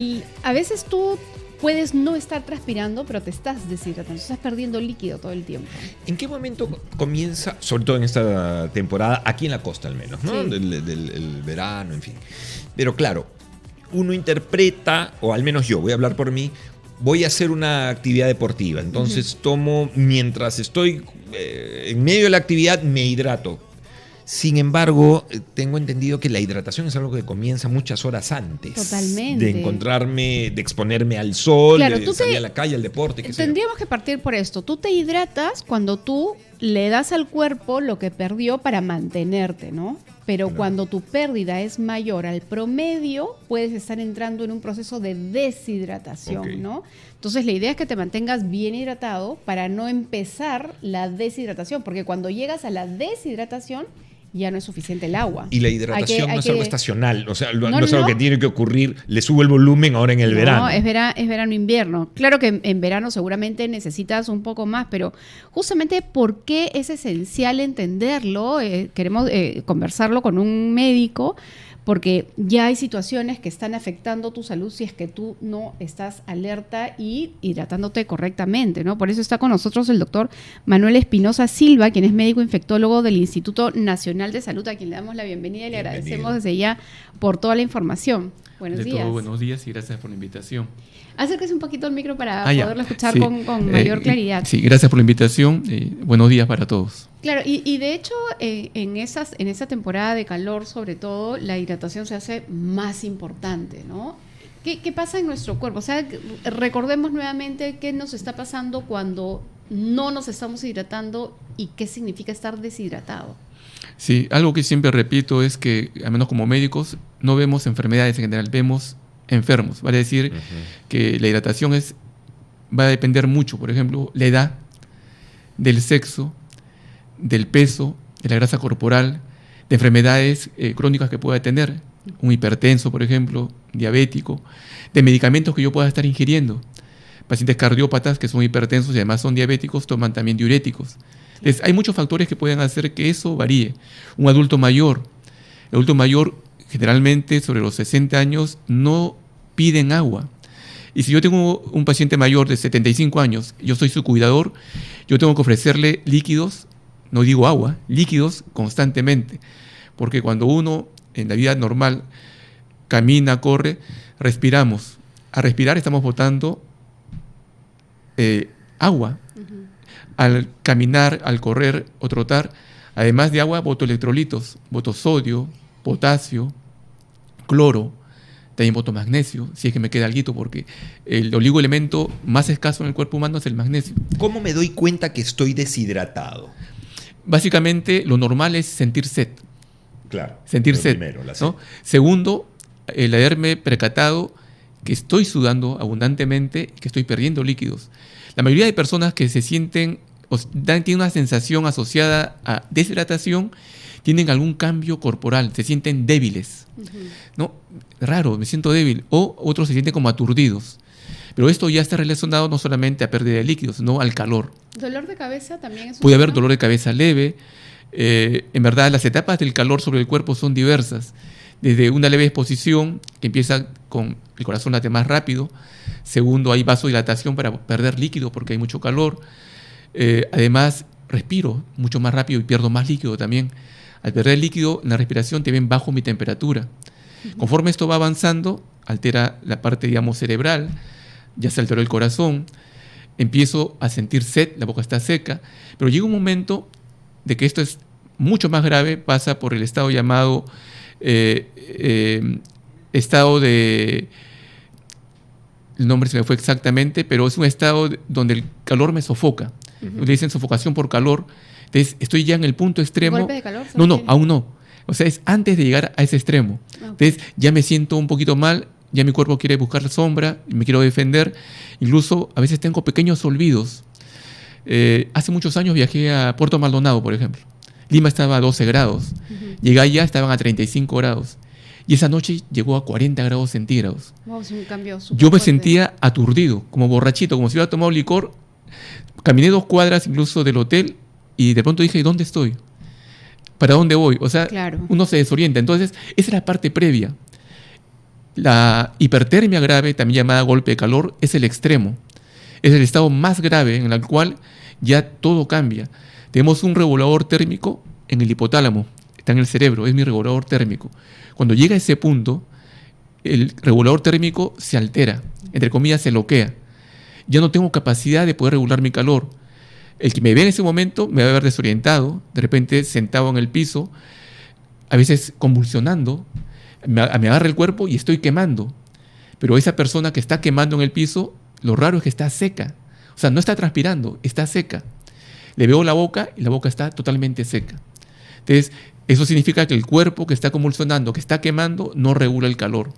Y a veces tú puedes no estar transpirando, pero te estás deshidratando, estás perdiendo líquido todo el tiempo. ¿En qué momento comienza, sobre todo en esta temporada, aquí en la costa al menos, ¿no? Sí. Del verano, en fin. Pero claro, uno interpreta, o al menos yo, voy a hablar por mí, voy a hacer una actividad deportiva. Entonces tomo, mientras estoy en medio de la actividad, me hidrato. Sin embargo, tengo entendido que la hidratación es algo que comienza muchas horas antes. Totalmente. De encontrarme, de exponerme al sol, Claro, de salir a la calle, al deporte, qué sé yo. Tendríamos que partir por esto. Tú te hidratas cuando tú le das al cuerpo lo que perdió para mantenerte, ¿no? Pero Claro. cuando tu pérdida es mayor al promedio, puedes estar entrando en un proceso de deshidratación, Ok. ¿no? Entonces la idea es que te mantengas bien hidratado para no empezar la deshidratación, porque cuando llegas a la deshidratación ya no es suficiente el agua. Y la hidratación Hay no es que- algo estacional, o sea, no No, es algo no. que tiene que ocurrir, le subo el volumen ahora en el verano. No, es verano-invierno. Claro que en verano seguramente necesitas un poco más, pero justamente ¿por qué es esencial entenderlo? Queremos conversarlo con un médico, porque ya hay situaciones que están afectando tu salud si es que tú no estás alerta y hidratándote correctamente, ¿no? Por eso está con nosotros el doctor Manuel Espinosa Silva, quien es médico infectólogo del Instituto Nacional de Salud, a quien le damos la bienvenida y le Bienvenido. agradecemos desde ya por toda la información. Buenos De días. todo, buenos días y gracias por la invitación. Acérquese un poquito al micro para Ya. poderlo escuchar Sí. con mayor claridad. Sí, gracias por la invitación. Buenos días para todos. Claro, y de hecho en esa temporada de calor sobre todo, la hidratación se hace más importante, ¿no? ¿Qué pasa en nuestro cuerpo? O sea, recordemos nuevamente qué nos está pasando cuando no nos estamos hidratando y qué significa estar deshidratado. Sí, algo que siempre repito es que, al menos como médicos, no vemos enfermedades en general, vemos enfermos. Vale decir que la hidratación va a depender mucho, por ejemplo, la edad, del sexo, del peso, de la grasa corporal, de enfermedades crónicas que pueda tener, un hipertenso, por ejemplo, diabético, de medicamentos que yo pueda estar ingiriendo. Pacientes cardiópatas que son hipertensos y además son diabéticos toman también diuréticos. Entonces, hay muchos factores que pueden hacer que eso varíe. Un adulto mayor, el adulto mayor generalmente sobre los 60 años no piden agua. Y si yo tengo un paciente mayor de 75 años, yo soy su cuidador, yo tengo que ofrecerle líquidos, no digo agua, líquidos constantemente. Porque cuando uno en la vida normal camina, corre, respiramos. Al respirar estamos botando agua. Al caminar, al correr o trotar, además de agua, boto electrolitos, boto sodio, potasio, cloro, también boto magnesio, si es que me queda alguito, porque el oligoelemento más escaso en el cuerpo humano es el magnesio. ¿Cómo me doy cuenta que estoy deshidratado? Básicamente, lo normal es sentir sed. Claro. Sentir lo sed, primero, la sed. ¿no? Segundo, el haberme percatado que estoy sudando abundantemente y que estoy perdiendo líquidos. La mayoría de personas que se sienten, tienen una sensación asociada a deshidratación, tienen algún cambio corporal, se sienten débiles. ¿No? Raro, me siento débil. O otros se sienten como aturdidos. Pero esto ya está relacionado no solamente a pérdida de líquidos, sino al calor. ¿Dolor de cabeza también es un Puede haber tema? dolor de cabeza leve. En verdad, las etapas del calor sobre el cuerpo son diversas. Desde una leve exposición, que empieza con el corazón late más rápido. Segundo, hay vasodilatación para perder líquido porque hay mucho calor. Además, respiro mucho más rápido y pierdo más líquido también. Al perder líquido en la respiración también bajo mi temperatura. Conforme esto va avanzando, altera la parte, digamos, cerebral, ya se alteró el corazón, empiezo a sentir sed, la boca está seca, pero llega un momento de que esto es mucho más grave, pasa por el estado llamado estado de... El nombre se me fue exactamente, pero es un estado donde el calor me sofoca. Le dicen sofocación por calor. Entonces, estoy ya en el punto extremo. ¿Golpe de calor? No, aún no. O sea, es antes de llegar a ese extremo. Entonces, ya me siento un poquito mal, ya mi cuerpo quiere buscar sombra, me quiero defender. Incluso, a veces tengo pequeños olvidos. Hace muchos años viajé a Puerto Maldonado, por ejemplo. Lima estaba a 12 grados. Llegué allá, estaban a 35 grados. Y esa noche llegó a 40 grados centígrados. Wow, es un cambio súper Yo me fuerte. sentía aturdido, como borrachito, como si hubiera tomado licor. Caminé 2 cuadras incluso del hotel y de pronto dije, ¿dónde estoy? ¿Para dónde voy? O sea, Claro. uno se desorienta. Entonces, esa es la parte previa. La hipertermia grave, también llamada golpe de calor, es el extremo. Es el estado más grave en el cual ya todo cambia. Tenemos un regulador térmico en el hipotálamo, está en el cerebro, es mi regulador térmico. Cuando llega a ese punto, el regulador térmico se altera, entre comillas se bloquea. Ya no tengo capacidad de poder regular mi calor. El que me ve en ese momento me va a ver desorientado, de repente sentado en el piso, a veces convulsionando, me agarra el cuerpo y estoy quemando. Pero esa persona que está quemando en el piso, lo raro es que está seca. O sea, no está transpirando, está seca. Le veo la boca y la boca está totalmente seca. Entonces, eso significa que el cuerpo que está convulsionando, que está quemando, no regula el calor.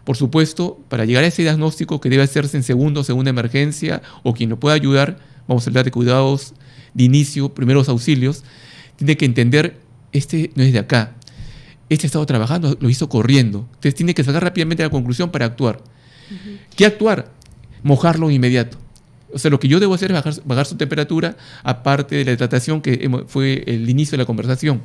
Por supuesto, para llegar a ese diagnóstico que debe hacerse en segundo o segunda emergencia, o quien lo pueda ayudar, vamos a hablar de cuidados de inicio, primeros auxilios, tiene que entender, este no es de acá. Este ha estado trabajando, lo hizo corriendo. Entonces tiene que sacar rápidamente la conclusión para actuar. ¿Qué actuar? Mojarlo de inmediato. O sea, lo que yo debo hacer es bajar su temperatura, aparte de la hidratación que fue el inicio de la conversación.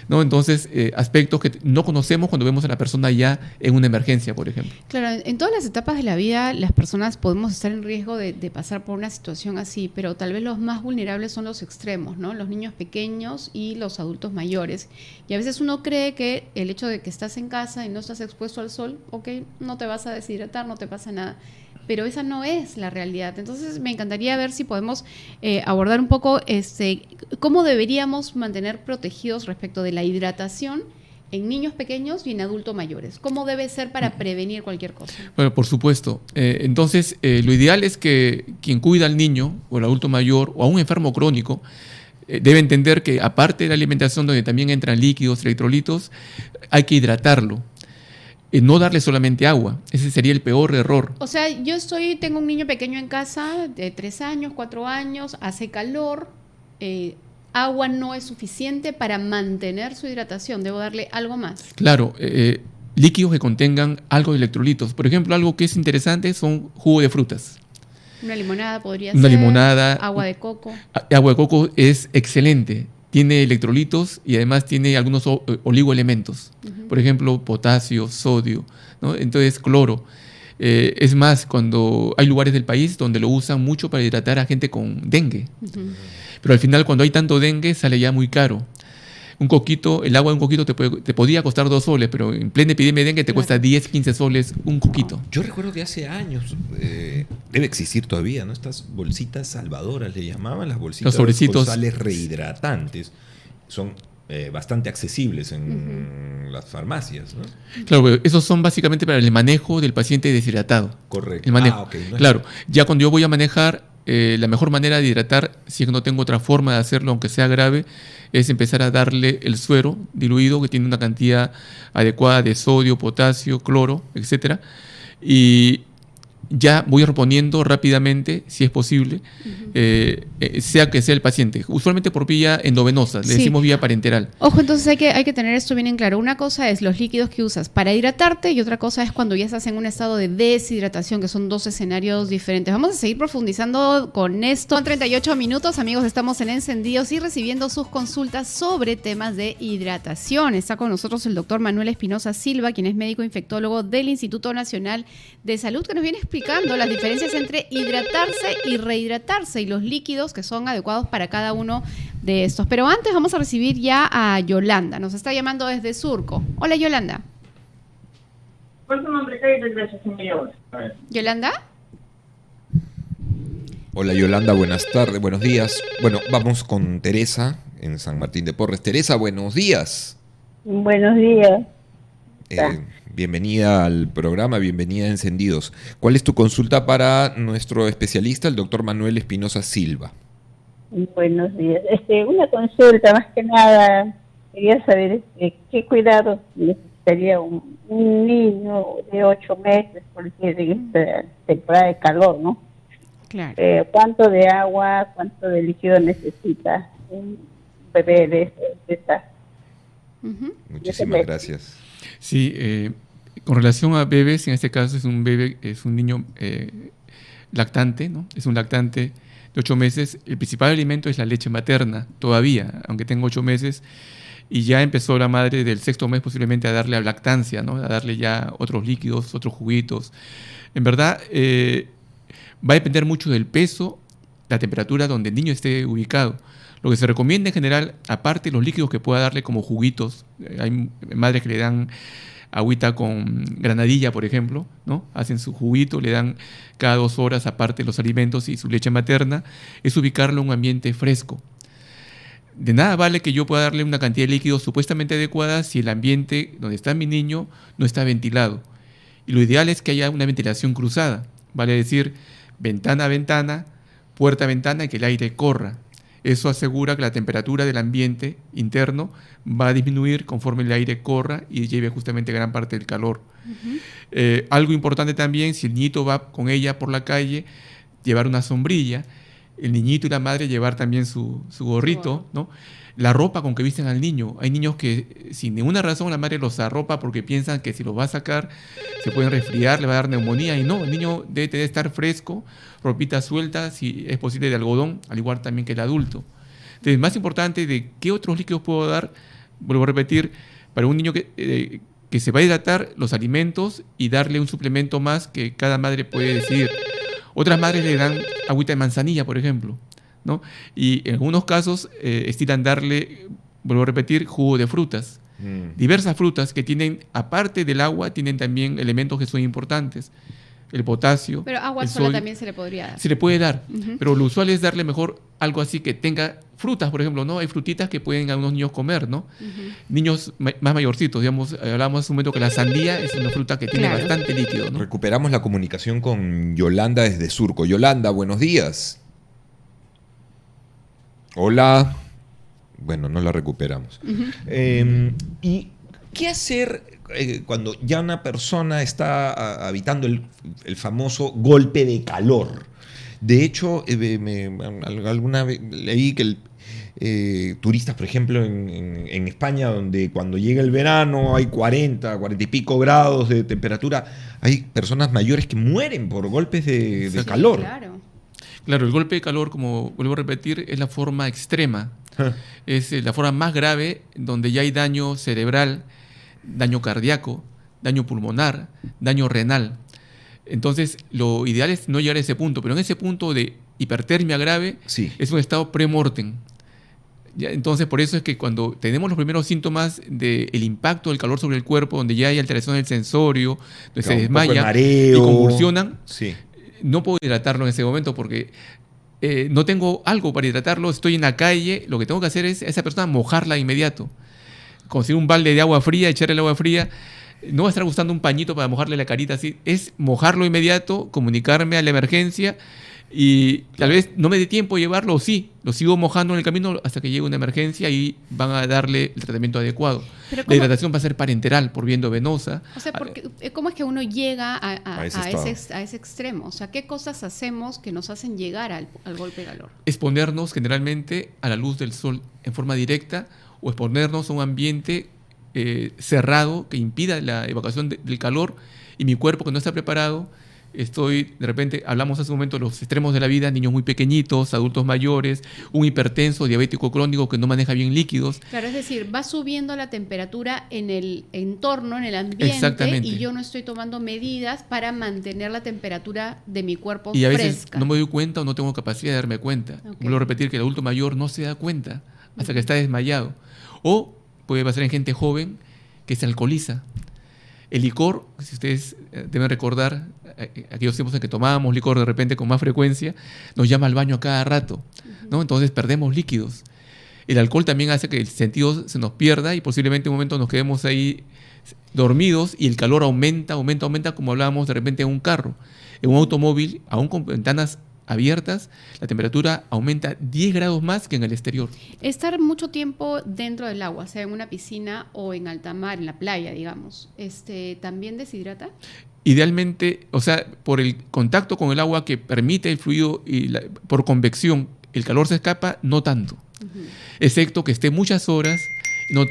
¿No? Entonces, aspectos que no conocemos cuando vemos a la persona ya en una emergencia, por ejemplo. Claro, en todas las etapas de la vida las personas podemos estar en riesgo de pasar por una situación así, pero tal vez los más vulnerables son los extremos, ¿no? Los niños pequeños y los adultos mayores. Y a veces uno cree que el hecho de que estás en casa y no estás expuesto al sol, ok, no te vas a deshidratar, no te pasa nada. Pero esa no es la realidad. Entonces me encantaría ver si podemos abordar un poco cómo deberíamos mantener protegidos respecto de la hidratación en niños pequeños y en adultos mayores. ¿Cómo debe ser para prevenir cualquier cosa? Bueno, por supuesto. Entonces, lo ideal es que quien cuida al niño o al adulto mayor o a un enfermo crónico debe entender que aparte de la alimentación donde también entran líquidos, electrolitos, hay que hidratarlo. No darle solamente agua, ese sería el peor error. O sea, tengo un niño pequeño en casa de 3 años, 4 años, hace calor, agua no es suficiente para mantener su hidratación, debo darle algo más. Claro, líquidos que contengan algo de electrolitos. Por ejemplo, algo que es interesante son jugo de frutas. Una limonada podría ser. Una limonada. Agua de coco. Agua de coco es excelente. Tiene electrolitos y además tiene algunos oligoelementos. Por ejemplo, potasio, sodio, ¿no? Entonces, cloro. Es más, cuando hay lugares del país donde lo usan mucho para hidratar a gente con dengue. Pero al final, cuando hay tanto dengue, sale ya muy caro. Un coquito, el agua de un coquito te podía costar 2 soles, pero en plena epidemia de dengue te cuesta 10, 15 soles un coquito. Yo recuerdo que hace años, debe existir todavía, ¿no? Estas bolsitas salvadoras le llamaban, las bolsitas los sobrecitos con sales rehidratantes. Son bastante accesibles en las farmacias, ¿no? Claro, esos son básicamente para el manejo del paciente deshidratado. Correcto. El manejo. Okay, no claro, ya cuando yo voy a manejar, la mejor manera de hidratar, si es que no tengo otra forma de hacerlo, aunque sea grave, es empezar a darle el suero diluido que tiene una cantidad adecuada de sodio, potasio, cloro, etcétera, y ya voy reponiendo rápidamente, si es posible, sea que sea el paciente. Usualmente por vía endovenosa, le decimos vía parenteral. Ojo, entonces hay que tener esto bien en claro. Una cosa es los líquidos que usas para hidratarte y otra cosa es cuando ya estás en un estado de deshidratación, que son 2 escenarios diferentes. Vamos a seguir profundizando con esto. En 38 minutos, amigos, estamos en Encendidos y recibiendo sus consultas sobre temas de hidratación. Está con nosotros el doctor Manuel Espinosa Silva, quien es médico infectólogo del Instituto Nacional de Salud, que nos viene explicando las diferencias entre hidratarse y rehidratarse y los líquidos que son adecuados para cada uno de estos. Pero antes vamos a recibir ya a Yolanda. Nos está llamando desde Surco. Hola, Yolanda. ¿Cuál es tu nombre? Gracias, señor. ¿Yolanda? Hola, Yolanda, buenas tardes, buenos días. Bueno, vamos con Teresa en San Martín de Porres. Teresa, buenos días. Buenos días. Bienvenida al programa, bienvenida a Encendidos. ¿Cuál es tu consulta para nuestro especialista, el doctor Manuel Espinosa Silva? Buenos días. Una consulta, más que nada, quería saber qué cuidado necesitaría un niño de 8 meses, porque en esta temporada de calor, ¿no? Claro. ¿Cuánto de agua, cuánto de líquido necesita un bebé de esta? Muchísimas gracias. Sí, con relación a bebés, en este caso es un niño lactante, ¿no? Es un lactante de 8 meses, el principal alimento es la leche materna, todavía, aunque tengo 8 meses, y ya empezó la madre del 6º mes posiblemente a darle a lactancia, ¿no? A darle ya otros líquidos, otros juguitos. En verdad, va a depender mucho del peso, la temperatura donde el niño esté ubicado. Lo que se recomienda en general, aparte de los líquidos que pueda darle como juguitos, hay madres que le dan agüita con granadilla, por ejemplo, ¿no? Hacen su juguito, le dan cada 2 horas aparte los alimentos y su leche materna, es ubicarlo en un ambiente fresco. De nada vale que yo pueda darle una cantidad de líquidos supuestamente adecuada si el ambiente donde está mi niño no está ventilado. Y lo ideal es que haya una ventilación cruzada, vale decir, ventana a ventana, puerta a ventana y que el aire corra. Eso asegura que la temperatura del ambiente interno va a disminuir conforme el aire corra y lleve justamente gran parte del calor. Algo importante también, si el niñito va con ella por la calle, llevar una sombrilla, el niñito y la madre llevar también su gorrito, ¿no? La ropa con que visten al niño. Hay niños que sin ninguna razón la madre los arropa porque piensan que si los va a sacar se pueden resfriar, le va a dar neumonía, y no, el niño debe estar fresco, ropita suelta, si es posible de algodón, al igual también que el adulto. Entonces, más importante de qué otros líquidos puedo dar, vuelvo a repetir, para un niño que se va a hidratar, los alimentos y darle un suplemento más que cada madre puede decidir. Otras madres le dan agüita de manzanilla, por ejemplo, ¿no? Y en algunos casos estilan darle, vuelvo a repetir, jugo de frutas. Diversas frutas que tienen, aparte del agua, tienen también elementos que son importantes. El potasio. Pero agua el sola sodio. también se le podría dar. Se le puede dar, pero lo usual es darle mejor algo así que tenga frutas, por ejemplo, ¿no? Hay frutitas que pueden algunos niños comer, ¿no? Niños más mayorcitos, digamos, hablábamos hace un momento que la sandía es una fruta que tiene bastante líquido, ¿no? Recuperamos la comunicación con Yolanda desde Surco. Yolanda, buenos días. Hola. Bueno, no la recuperamos. ¿Y qué hacer cuando ya una persona está habitando el famoso golpe de calor? De hecho, alguna vez leí que turistas, por ejemplo, en España, donde cuando llega el verano hay 40 y pico grados de temperatura, hay personas mayores que mueren por golpes de calor. Claro, el golpe de calor, como vuelvo a repetir, es la forma extrema. Es la forma más grave, donde ya hay daño cerebral, daño cardíaco, daño pulmonar, daño renal. Entonces, lo ideal es no llegar a ese punto, pero en ese punto de hipertermia grave es un estado pre-mortem. Entonces, por eso es que cuando tenemos los primeros síntomas del impacto del calor sobre el cuerpo, donde ya hay alteración del sensorio, donde se desmaya y convulsionan, no puedo hidratarlo en ese momento porque no tengo algo para hidratarlo, estoy en la calle, lo que tengo que hacer es a esa persona mojarla de inmediato. Conseguir un balde de agua fría, echarle el agua fría. No va a estar buscando un pañito para mojarle la carita así. Es mojarlo inmediato, comunicarme a la emergencia y tal vez no me dé tiempo de llevarlo, o sí, lo sigo mojando en el camino hasta que llegue una emergencia y van a darle el tratamiento adecuado. La hidratación va a ser parenteral por vía venosa. O sea, ¿cómo es que uno llega a ese extremo? O sea, ¿qué cosas hacemos que nos hacen llegar al golpe de calor? Exponernos generalmente a la luz del sol en forma directa o exponernos a un ambiente cerrado que impida la evacuación del calor, y mi cuerpo que no está preparado, de repente, hablamos hace un momento de los extremos de la vida, niños muy pequeñitos, adultos mayores, un hipertenso, diabético crónico que no maneja bien líquidos. Claro, es decir, va subiendo la temperatura en el entorno, en el ambiente, y yo no estoy tomando medidas para mantener la temperatura de mi cuerpo fresca. Y a veces no me doy cuenta o no tengo capacidad de darme cuenta. Vuelvo a repetir que el adulto mayor no se da cuenta hasta que está desmayado. O puede pasar en gente joven que se alcoholiza. El licor, si ustedes deben recordar, aquellos tiempos en que tomábamos licor de repente con más frecuencia, nos llama al baño a cada rato, ¿no? Entonces perdemos líquidos. El alcohol también hace que el sentido se nos pierda y posiblemente en un momento nos quedemos ahí dormidos y el calor aumenta, como hablábamos de repente en un carro. En un automóvil, aún con ventanas abiertas, la temperatura aumenta 10 grados más que en el exterior. Estar mucho tiempo dentro del agua, sea en una piscina o en alta mar, en la playa, digamos, ¿también deshidrata? Idealmente, o sea, por el contacto con el agua que permite el fluido y por convección, el calor se escapa, no tanto. Excepto que esté muchas horas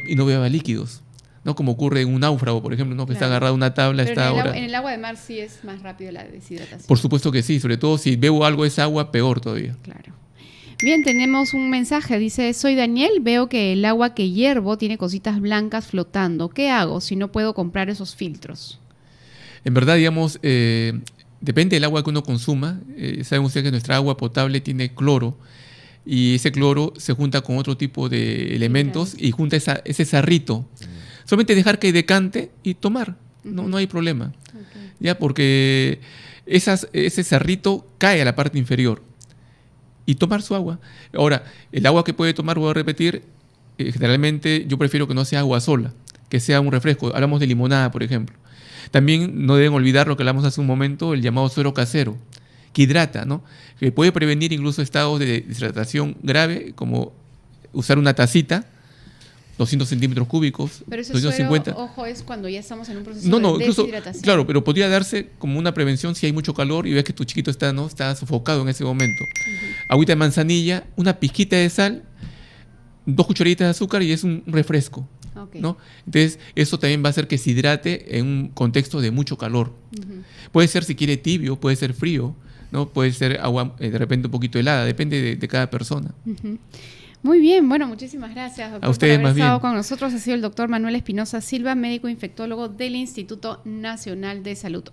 y no beba líquidos. ¿no? Como ocurre en un náufrago, por ejemplo, ¿no? Que está agarrado a una tabla, Pero está ahora. en el agua de mar sí es más rápido la deshidratación. Por supuesto que sí, sobre todo si bebo algo de esa agua, peor todavía. Claro. Bien, tenemos un mensaje, dice, soy Daniel, veo que el agua que hiervo tiene cositas blancas flotando. ¿Qué hago si no puedo comprar esos filtros? En verdad, digamos, depende del agua que uno consuma. Saben ustedes que nuestra agua potable tiene cloro y ese cloro se junta con otro tipo de elementos y junta ese sarrito. Solamente dejar que decante y tomar, no hay problema. Okay. Ya, porque ese sarrito cae a la parte inferior y tomar su agua. Ahora, el agua que puede tomar, voy a repetir, generalmente yo prefiero que no sea agua sola, que sea un refresco. Hablamos de limonada, por ejemplo. También no deben olvidar lo que hablamos hace un momento, el llamado suero casero, que hidrata, ¿no? Que puede prevenir incluso estados de deshidratación grave, como usar una tacita, 200 centímetros cúbicos, pero ese 250. suero, ojo, es cuando ya estamos en un proceso de incluso, deshidratación. claro, pero podría darse como una prevención si hay mucho calor y ves que tu chiquito está sofocado en ese momento. Agüita de manzanilla, una pizquita de sal, 2 cucharaditas de azúcar y es un refresco. Okay. ¿No? Entonces, eso también va a hacer que se hidrate en un contexto de mucho calor. Puede ser, si quiere, tibio, puede ser frío, ¿no? Puede ser agua de repente un poquito helada, depende de cada persona. Muy bien, bueno, muchísimas gracias, doctor, a ustedes por haber más estado bien. con nosotros. Ha sido el doctor Manuel Espinosa Silva, médico infectólogo del Instituto Nacional de Salud.